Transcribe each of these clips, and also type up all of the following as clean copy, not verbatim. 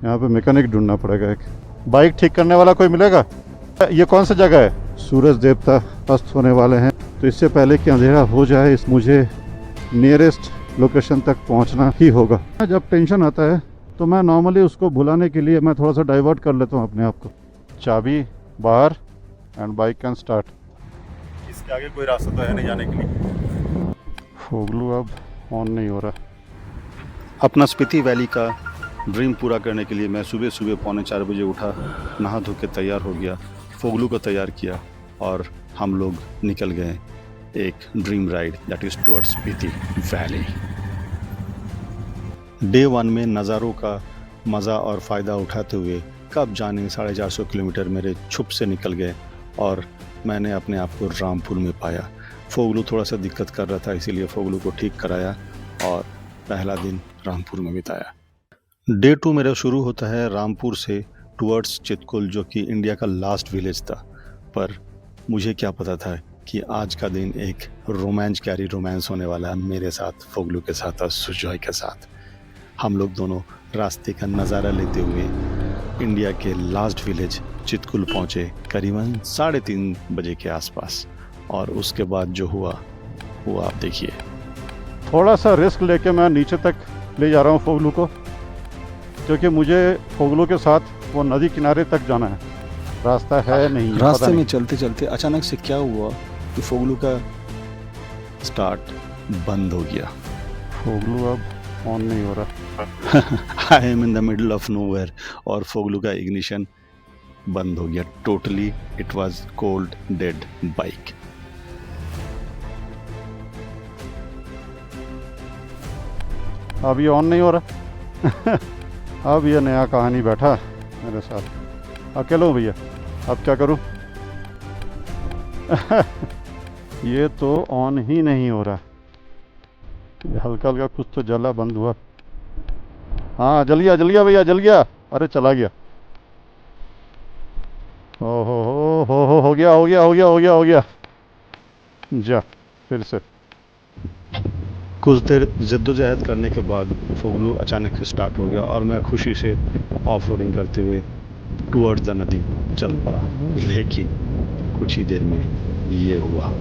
यहाँ पे मैकेनिक ढूंढना पड़ेगा एक। बाइक ठीक करने वाला कोई मिलेगा? ये कौन सा जगह है? सूरज देवता अस्त होने वाले हैं, तो इससे पहले कि अंधेरा हो जाए मुझे नियरेस्ट लोकेशन तक पहुंचना ही होगा। जब टेंशन आता है तो मैं नॉर्मली उसको भुलाने के लिए मैं थोड़ा सा डाइवर्ट कर लेता हूँ अपने आप को। चाबी बाहर एंड बाइक कैन स्टार्ट। इसके आगे कोई रास्ता तो है नहीं जाने के लिए। फोगलू अब ऑन नहीं हो रहा। अपना स्पीति वैली का ड्रीम पूरा करने के लिए मैं सुबह सुबह 3:45 बजे उठा, नहा धो के तैयार हो गया, फोगलू को तैयार किया और हम लोग निकल गए एक dream ride that is towards Spiti valley. Day 1 में नज़ारों का मज़ा और फ़ायदा उठाते हुए कब जाने 450 किलोमीटर मेरे छुप से निकल गए और मैंने अपने आप को रामपुर में पाया। फोगलू थोड़ा सा दिक्कत कर रहा था, इसीलिए फोगलू को ठीक कराया और पहला दिन रामपुर में बिताया। डे 2 मेरा शुरू होता है रामपुर से टुवर्ड्स चितकुल, जो कि इंडिया का लास्ट विलेज था। पर मुझे क्या पता था कि आज का दिन एक रोमांच कैरी रोमांस होने वाला है मेरे साथ, फोगलू के साथ और सुजॉय के साथ। हम लोग दोनों रास्ते का नज़ारा लेते हुए इंडिया के लास्ट विलेज चितकुल पहुँचे करीबन 3:30 बजे के आसपास। और उसके बाद जो हुआ वो आप देखिए। थोड़ा सा रिस्क लेके मैं नीचे तक ले जा रहा हूँ फोगलू को, क्योंकि मुझे फोगलू के साथ वो नदी किनारे तक जाना है। रास्ता है नहीं, रास्ते में चलते चलते अचानक से क्या हुआ कि फोगलू का स्टार्ट बंद हो गया। फोगलू अब ऑन नहीं हो रहा। I am in the middle of nowhere और फोगलू का इग्निशन बंद हो गया totally. It was cold dead bike. अब ये ऑन नहीं हो रहा। अब ये नया कहानी बैठा मेरे साथ। अकेला हूँ भैया, अब क्या करूँ? ये तो ऑन ही नहीं हो रहा। हल्का हल्का कुछ तो जला बंद हुआ। हाँ जल गया भैया, जल गया। अरे चला गया। हो गया। जा फिर से। कुछ देर जद्दोजहद करने के बाद फोगलू अचानक से स्टार्ट हो गया और मैं खुशी से ऑफ रोडिंग करते हुए टुवर्ड्स द नदी चल पड़ा। लेकिन कुछ ही देर में ये हुआ।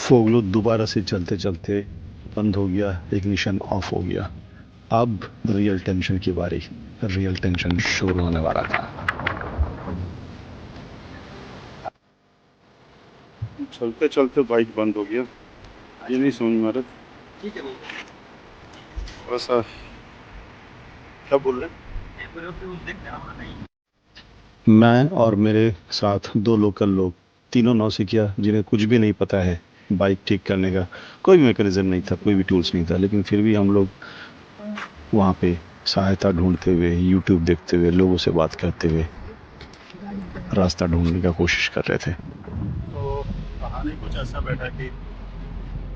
फोगलू दोबारा से चलते चलते बंद हो गया, इग्निशन ऑफ हो गया। अब रियल टेंशन की बारी, रियल टेंशन शुरू होने वाला था। चलते चलते बाइक बंद हो गया, ये नहीं समझ में आ रहा। थोड़ा सा क्या बोल रहे हैं? मैं और मेरे साथ 2 लोकल लोग, तीनों नौसिखिया जिन्हें कुछ भी नहीं पता है बाइक ठीक करने का, कोई भी मैकेनिज्म नहीं था, कोई भी टूल्स नहीं था, लेकिन फिर भी हम लोग वहाँ पे सहायता ढूंढते हुए, यूट्यूब देखते हुए, लोगों से बात करते हुए रास्ता ढूंढने का कोशिश कर रहे थे। तो कहानी कुछ ऐसा बैठा कि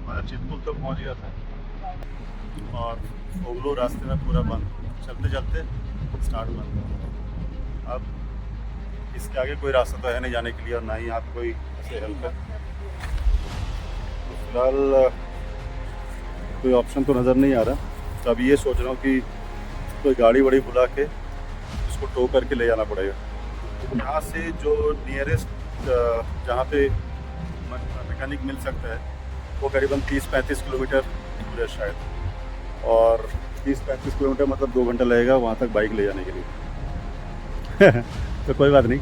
मैं चितकुल तो पहुँच गया था और फोगलू रास्ते में पूरा बंद, चलते चलते स्टार्ट बंद। अब इसके आगे कोई रास्ता तो है नहीं जाने के लिए और ना ही यहाँ पे कोई ऐसे हेल्प है। तो फिलहाल कोई ऑप्शन तो नज़र नहीं आ रहा। तो अभी ये सोच रहा हूँ कि कोई गाड़ी वाड़ी बुला के उसको टो करके ले जाना पड़ेगा। यहाँ से जो नियरेस्ट जहाँ पे मैकेनिक मिल सकता है वो करीबन 30-35 किलोमीटर दूर है शायद, और 30-35 किलोमीटर मतलब 2 घंटा लगेगा वहाँ तक बाइक ले जाने के लिए। तो कोई बात नहीं,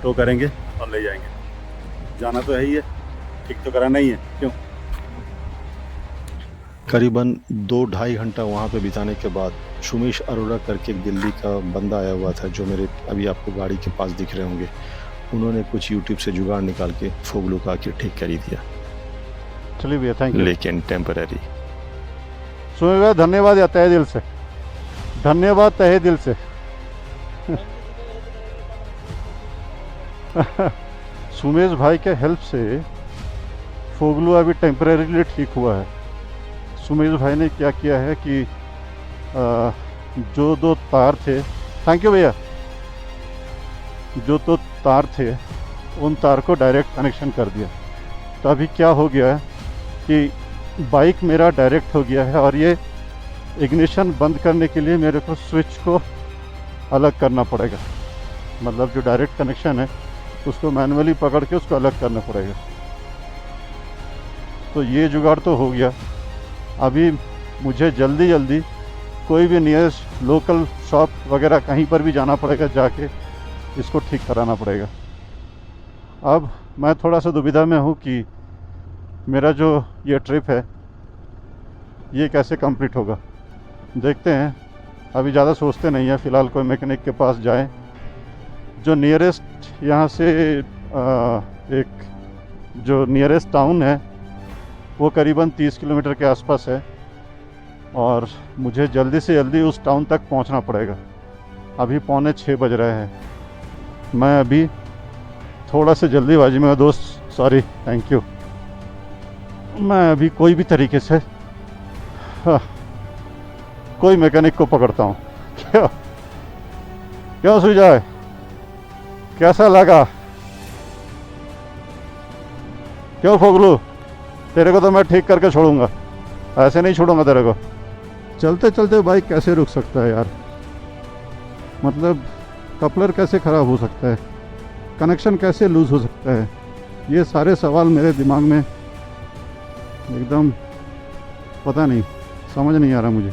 टो करेंगे और ले जाएंगे। जाना तो है ही है, ठीक तो कराना ही है, क्यों? करीबन 2-2.5 घंटा वहाँ पे बिताने के बाद सुमेश अरोड़ा करके एक दिल्ली का बंदा आया हुआ था, जो मेरे अभी आपको गाड़ी के पास दिख रहे होंगे। उन्होंने कुछ यूट्यूब से जुगाड़ निकाल के फोगलू का आके ठीक कर ही दिया। चलिए भैया, थैंक यू। लेकिन टेम्पररी। सुमेश भाई धन्यवाद या तहे दिल से, धन्यवाद तहे दिल से। सुमेश भाई के हेल्प से फोगलू अभी टेम्परेरीली ठीक हुआ है। सुमेश भाई ने क्या किया है कि जो दो तार थे, थैंक यू भैया, जो दो तार थे उन तार को डायरेक्ट कनेक्शन कर दिया। तो अभी क्या हो गया है कि बाइक मेरा डायरेक्ट हो गया है और ये इग्निशन बंद करने के लिए मेरे को स्विच को अलग करना पड़ेगा। मतलब जो डायरेक्ट कनेक्शन है उसको मैनुअली पकड़ के उसको अलग करना पड़ेगा। तो ये जुगाड़ तो हो गया। अभी मुझे जल्दी जल्दी कोई भी नियरेस्ट लोकल शॉप वगैरह कहीं पर भी जाना पड़ेगा, जाके इसको ठीक कराना पड़ेगा। अब मैं थोड़ा सा दुविधा में हूँ कि मेरा जो ये ट्रिप है ये कैसे कंप्लीट होगा। देखते हैं, अभी ज़्यादा सोचते नहीं हैं। फ़िलहाल कोई मैकेनिक के पास जाएं। जो नियरेस्ट यहाँ से एक जो नियरेस्ट टाउन है वो करीबन 30 किलोमीटर के आसपास है और मुझे जल्दी से जल्दी उस टाउन तक पहुँचना पड़ेगा। अभी 5:45 बज रहे हैं। मैं अभी थोड़ा सा जल्दीबाजी में, दोस्त सॉरी, थैंक यू, मैं अभी कोई भी तरीके से कोई मैकेनिक को पकड़ता हूँ। क्यों सुजाए, कैसा लगा? क्यों फोगलू, तेरे को तो मैं ठीक करके छोड़ूंगा, ऐसे नहीं छोड़ूंगा तेरे को। चलते चलते बाइक कैसे रुक सकता है यार? मतलब कपलर कैसे ख़राब हो सकता है? कनेक्शन कैसे लूज़ हो सकता है? ये सारे सवाल मेरे दिमाग में एकदम पता नहीं, समझ नहीं आ रहा मुझे।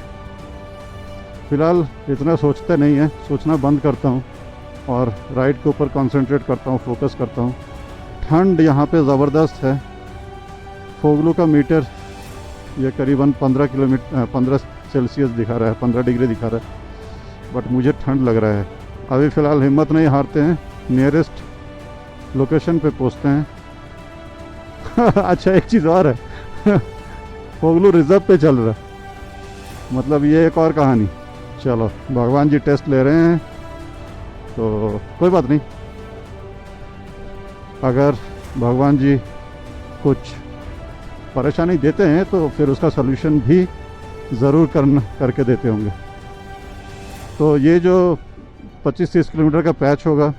फ़िलहाल इतना सोचते नहीं है, सोचना बंद करता हूँ और राइड के ऊपर कंसंट्रेट करता हूँ, फोकस करता हूँ। ठंड यहाँ पे ज़बरदस्त है। फोगलू का मीटर ये करीबन 15 सेल्सियस दिखा रहा है, 15 डिग्री दिखा रहा है, बट मुझे ठंड लग रहा है। अभी फ़िलहाल हिम्मत नहीं हारते हैं, नियरेस्ट लोकेशन पे पहुँचते हैं। अच्छा, एक चीज़ और है, फोगलू रिजर्व पे चल रहा है, मतलब ये एक और कहानी। चलो, भगवान जी टेस्ट ले रहे हैं तो कोई बात नहीं। अगर भगवान जी कुछ परेशानी देते हैं तो फिर उसका सलूशन भी ज़रूर करके देते होंगे। तो ये जो 25-30 किलोमीटर का पैच होगा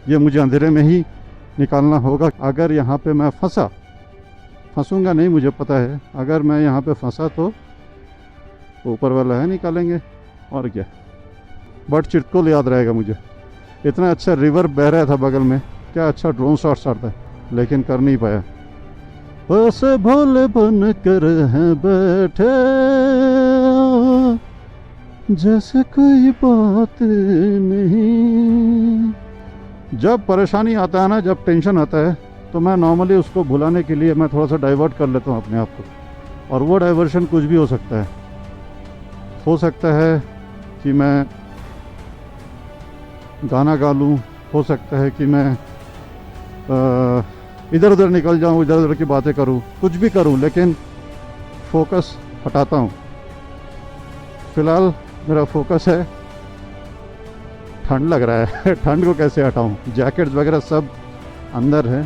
ये मुझे अंधेरे में ही निकालना होगा। अगर यहाँ पे मैं फंसूंगा नहीं, मुझे पता है, अगर मैं यहाँ पे फंसा तो ऊपर वाला है निकालेंगे, और क्या। बट चिरकुल याद रहेगा मुझे, इतना अच्छा रिवर बह रहा था बगल में, क्या अच्छा ड्रोन शॉट्स आता है, लेकिन कर नहीं पाया। ऐसे भोले बन कर हैं बैठे जैसे कोई बात नहीं। जब परेशानी आता है ना, जब टेंशन आता है, तो मैं नॉर्मली उसको भुलाने के लिए मैं थोड़ा सा डाइवर्ट कर लेता हूँ अपने आप को। और वो डाइवर्शन कुछ भी हो सकता है। हो सकता है कि मैं गाना गा लूँ, हो सकता है कि मैं इधर उधर निकल जाऊँ, इधर उधर की बातें करूँ, कुछ भी करूँ, लेकिन फोकस हटाता हूँ। फ़िलहाल मेरा फोकस है, ठंड लग रहा है। ठंड को कैसे हटाऊँ? जैकेट्स वगैरह सब अंदर है,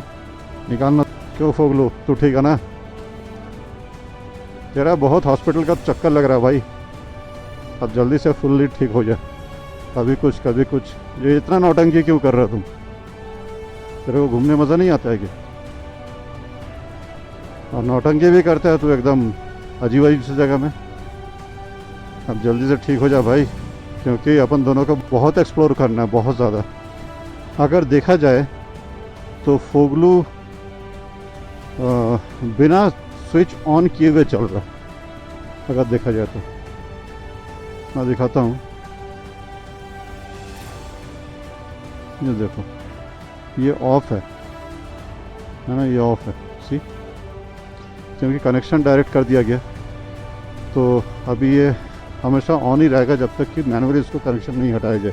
निकालना। क्यों फोगलू, तू ठीक है ना? तेरा बहुत हॉस्पिटल का चक्कर लग रहा है भाई, अब जल्दी से फुल्ली ठीक हो जाए। कभी कुछ कभी कुछ, ये इतना नौटंकी क्यों कर रहा तुम? तेरे को घूमने मज़ा नहीं आता है क्या? और नौटंकी भी करता है तू एकदम अजीब अजीब सी जगह में। अब जल्दी से ठीक हो जा भाई, क्योंकि अपन दोनों को बहुत एक्सप्लोर करना है, बहुत ज़्यादा। अगर देखा जाए तो फोगलू बिना स्विच ऑन किए हुए चल रहा, अगर देखा जाए तो। मैं दिखाता हूँ, ये देखो, ये ऑफ है ना, ये ऑफ है, सी, क्योंकि कनेक्शन डायरेक्ट कर दिया गया। तो अभी ये हमेशा ऑन ही रहेगा जब तक कि मैनुअली इसको कनेक्शन नहीं हटाया जाए।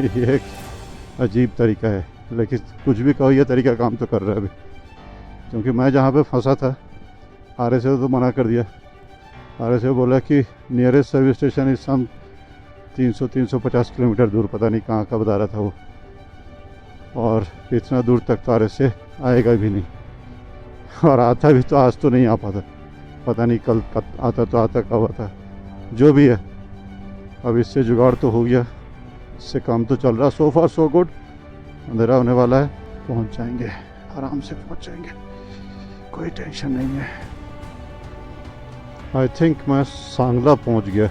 ये एक अजीब तरीका है, लेकिन कुछ भी कहो, ये तरीका काम तो कर रहा है अभी। क्योंकि मैं जहाँ पे फंसा था, RSA तो मना कर दिया। RSA बोला कि nearest service station is some 300-350 kilometre दूर, पता नहीं कहाँ का बता रहा था वो। और इतना दूर तक तो RSA आएगा भी नहीं, और आता भी तो आज तो नहीं आ पाता, पता नहीं कल आता तो आता कब आता, जो भी है, अब इससे जुगाड़ तो हो गया, इससे काम तो चल रहा। सो फार सो गुड। अंधेरा होने वाला है, पहुंच जाएंगे, आराम से पहुंच जाएंगे, कोई टेंशन नहीं है। आई थिंक मैं सांगला पहुंच गया,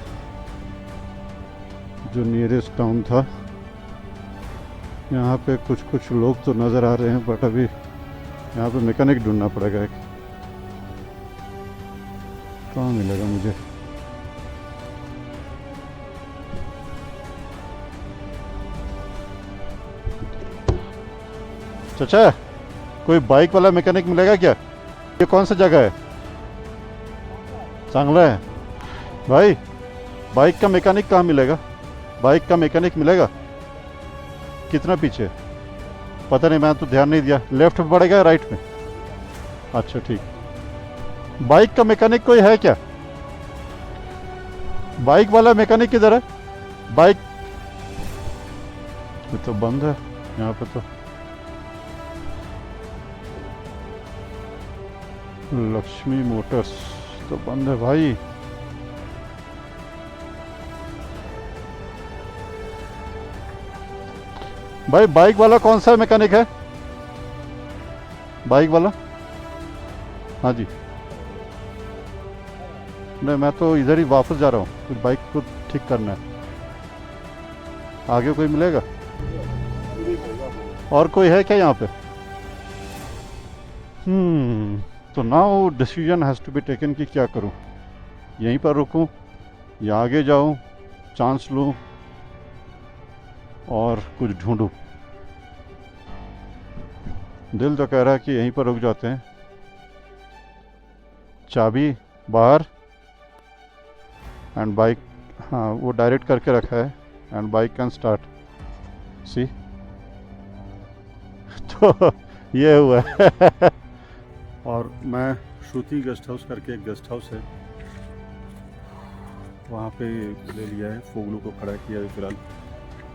जो नियरेस्ट टाउन था। यहाँ पे कुछ लोग तो नज़र आ रहे हैं, बट अभी यहाँ पे मैकेनिक ढूंढना पड़ेगा एक। कहाँ मिलेगा मुझे? चाचा, कोई बाइक वाला मैकेनिक मिलेगा क्या? ये कौन सा जगह है? सांगला है भाई। बाइक का मैकेनिक कहाँ मिलेगा? बाइक का मैकेनिक मिलेगा? कितना पीछे? पता नहीं, मैं तो ध्यान नहीं दिया। लेफ्ट में पड़ेगा राइट में? अच्छा ठीक। बाइक का मैकेनिक कोई है क्या? बाइक वाला मैकेनिक किधर है? बाइक ये तो बंद है यहाँ पे तो। लक्ष्मी मोटर्स तो बंद है भाई। भाई बाइक वाला कौन सा मैकेनिक है? बाइक वाला? हाँ जी। नहीं, मैं तो इधर ही वापस जा रहा हूँ, कुछ बाइक को ठीक करना है। आगे कोई मिलेगा? और कोई है क्या यहाँ पे? तो now decision has to be taken कि क्या करूँ, यहीं पर रुकूँ या आगे जाऊँ, चांस लूँ और कुछ ढूंढूं। दिल तो कह रहा है कि यहीं पर रुक जाते हैं। चाबी बाहर एंड बाइक, हाँ वो डायरेक्ट करके रखा है एंड बाइक कैन स्टार्ट। सी तो ये हुआ है। और मैं श्रुति गेस्ट हाउस करके एक गेस्ट हाउस है, वहाँ पे ले लिया है, फोगलू को खड़ा किया है। फिलहाल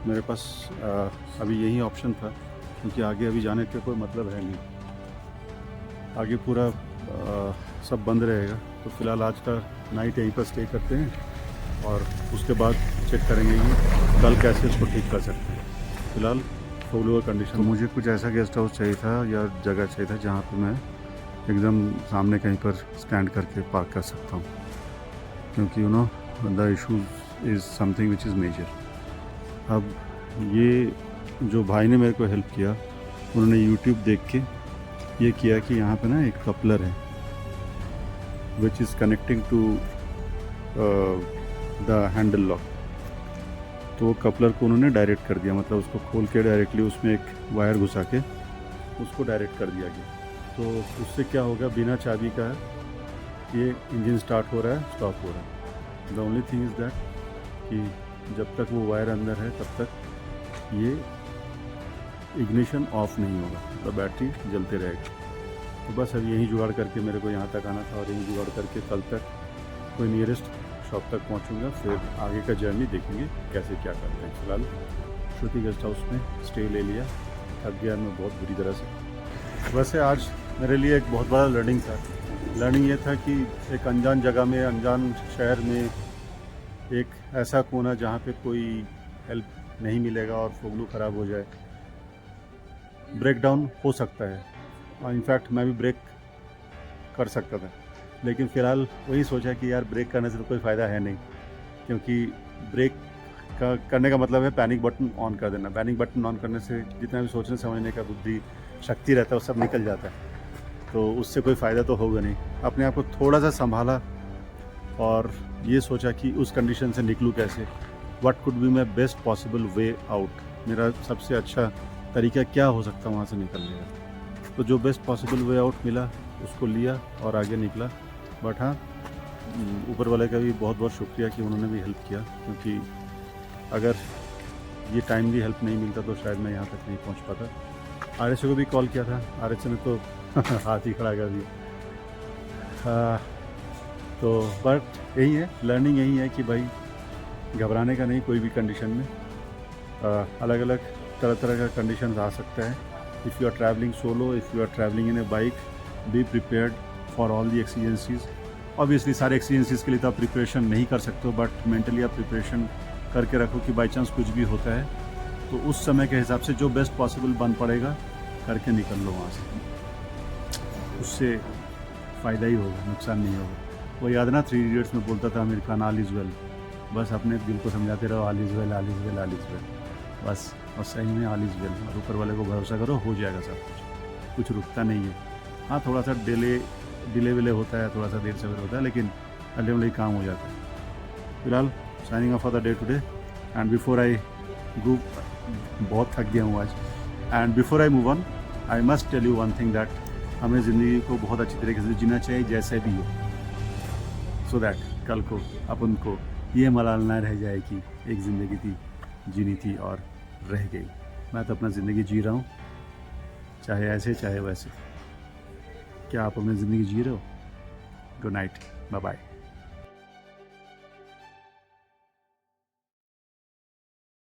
मेरे पास अभी यही ऑप्शन था, क्योंकि आगे अभी जाने का कोई मतलब है नहीं, आगे पूरा सब बंद रहेगा। तो फिलहाल आज का नाइट यहीं पर स्टे करते हैं और उसके बाद चेक करेंगे कि कल कैसे इसको ठीक कर सकते हैं। फिलहाल फोगलू का कंडीशन। तो मुझे कुछ ऐसा गेस्ट हाउस चाहिए था या जगह चाहिए था जहाँ पे मैं एकदम सामने कहीं पर स्टैंड करके पार्क कर सकता हूँ, क्योंकि you know the issues is something which is major. अब ये जो भाई ने मेरे को हेल्प किया, उन्होंने यूट्यूब देख के ये किया कि यहाँ पे ना एक कपलर है which is connecting to the handle lock. तो वो कपलर को उन्होंने डायरेक्ट कर दिया, मतलब उसको खोल के डायरेक्टली उसमें एक वायर घुसा के उसको डायरेक्ट कर दिया गया। तो उससे क्या होगा, बिना चाबी का ये इंजन स्टार्ट हो रहा है, स्टॉप हो रहा है। The only thing is that कि जब तक वो वायर अंदर है तब तक ये इग्निशन ऑफ नहीं होगा, तो बैटरी जलते रहेगी। तो बस अब यही जुगाड़ करके मेरे को यहाँ तक आना था और यही जुगाड़ करके कल तक कोई नियरेस्ट शॉप तक पहुँचूँगा, फिर आगे का जर्नी देखेंगे कैसे क्या करते हैं। फिलहाल श्रुति गेस्ट हाउस में स्टे ले लिया, थक गया मैं बहुत बुरी तरह से। वैसे आज मेरे लिए एक बहुत बड़ा लर्निंग था। लर्निंग ये था कि एक अनजान जगह में, अनजान शहर में, एक ऐसा कोना जहाँ पे कोई हेल्प नहीं मिलेगा और फोगलू ख़राब हो जाए, ब्रेक डाउन हो सकता है। और इनफैक्ट मैं भी ब्रेक कर सकता था, लेकिन फ़िलहाल वही सोचा कि यार ब्रेक करने से तो कोई फ़ायदा है नहीं, क्योंकि ब्रेक करने का मतलब है पैनिक बटन ऑन कर देना। पैनिक बटन ऑन करने से जितना भी सोचने समझने का बुद्धि शक्ति रहता है वो सब निकल जाता है, तो उससे कोई फ़ायदा तो होगा नहीं। अपने आप को थोड़ा सा संभाला और ये सोचा कि उस कंडीशन से निकलूँ कैसे, what could be my best possible way out, मेरा सबसे अच्छा तरीका क्या हो सकता है वहाँ से निकलने का। तो जो बेस्ट पॉसिबल वे आउट मिला उसको लिया और आगे निकला। बट हाँ, ऊपर वाले का भी बहुत बहुत शुक्रिया कि उन्होंने भी हेल्प किया, क्योंकि अगर ये टाइमली हेल्प नहीं मिलता तो शायद मैं यहाँ तक नहीं पहुँच पाता। आर को भी कॉल किया था, आर ने तो हाथ ही खड़ा कर दिया। तो बट यही है, लर्निंग यही है कि भाई घबराने का नहीं, कोई भी कंडीशन में अलग अलग तरह तरह का कंडीशन आ सकता है। If you are travelling solo, if you are travelling in a bike, be prepared for all the exigencies. Obviously सारे एक्सपीरियंसेस के लिए तो आप प्रिपरेशन नहीं कर सकते हो, बट मेंटली आप प्रिपरेशन करके रखो कि बाई चांस कुछ भी होता है तो उस समय के हिसाब से जो बेस्ट पॉसिबल बन पड़ेगा करके निकल लो वहाँ से, उससे फ़ायदा ही होगा, नुकसान नहीं होगा। वो याद ना 3 इडियट्स में बोलता था Aamir Khan, all is well. बस अपने दिल को समझाते रहो all is well, all is well, all is well, बस। और सही में ऑल इज़ वेल, और ऊपर वाले को भरोसा करो, हो जाएगा सब कुछ रुकता नहीं है। हाँ, थोड़ा सा डिले विले होता है, थोड़ा सा देर से होता है, लेकिन अल्टीमेटली काम हो जाता है। फिलहाल signing off for the day today, and before I go, बहुत थक गया हूँ आज, and before I move on I must tell you one thing, that हमें ज़िंदगी को बहुत अच्छी तरीके से जीना चाहिए जैसे भी हो, सो दैट कल को अपन को ये मलाल ना रह जाए कि एक ज़िंदगी थी, जीनी थी और रह गई। मैं तो अपना ज़िंदगी जी रहा हूँ, चाहे ऐसे चाहे वैसे। क्या आप अपनी ज़िंदगी जी रहे हो? Good night, bye bye.